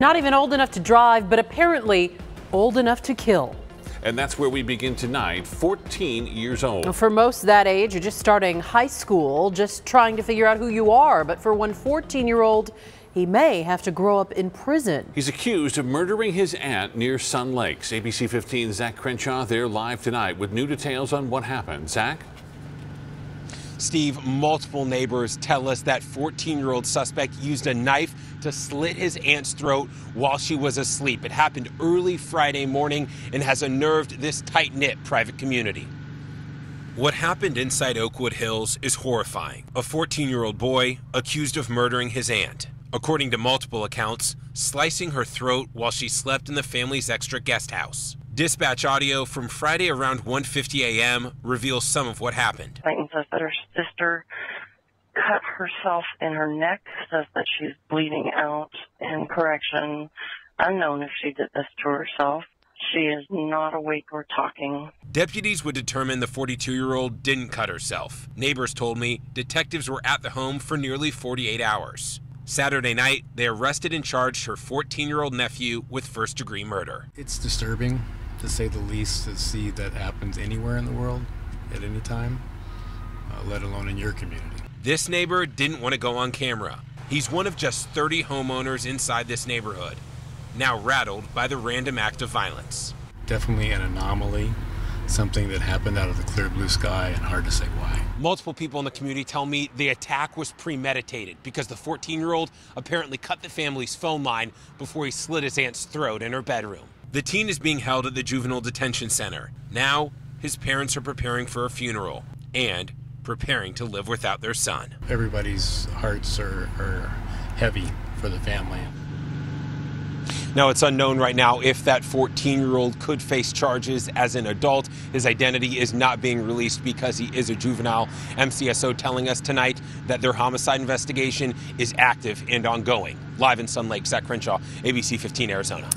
Not even old enough to drive, but apparently old enough to kill. And that's where we begin tonight, 14 years old. For most that age, you're just starting high school, just trying to figure out who you are. But for one 14-year-old, he may have to grow up in prison. He's accused of murdering his aunt near Sun Lakes. ABC 15's Zach Crenshaw there live tonight with new details on what happened. Zach? Steve, multiple neighbors tell us that 14-year-old suspect used a knife to slit his aunt's throat while she was asleep. It happened early Friday morning and has unnerved this tight-knit private community. What happened inside Oakwood Hills is horrifying. A 14-year-old boy accused of murdering his aunt. According to multiple accounts, slicing her throat while she slept in the family's extra guest house. Dispatch audio from Friday around 1:50 a.m. reveals some of what happened. Clayton says that her sister cut herself in her neck, says that she's bleeding out in correction. Unknown if she did this to herself. She is not awake or talking. Deputies would determine the 42-year-old didn't cut herself. Neighbors told me detectives were at the home for nearly 48 hours. Saturday night, they arrested and charged her 14-year-old nephew with first-degree murder. It's disturbing, to say the least, to see that happens anywhere in the world at any time, let alone in your community. This neighbor didn't want to go on camera. He's one of just 30 homeowners inside this neighborhood, now rattled by the random act of violence. Definitely an anomaly, something that happened out of the clear blue sky, and hard to say why. Multiple people in the community tell me the attack was premeditated because the 14-year-old apparently cut the family's phone line before he slit his aunt's throat in her bedroom. The teen is being held at the juvenile detention center. Now, his parents are preparing for a funeral and preparing to live without their son. Everybody's hearts are heavy for the family. Now, it's unknown right now if that 14-year-old could face charges as an adult. His identity is not being released because he is a juvenile. MCSO telling us tonight that their homicide investigation is active and ongoing. Live in Sun Lake, Zach Crenshaw, ABC 15, Arizona.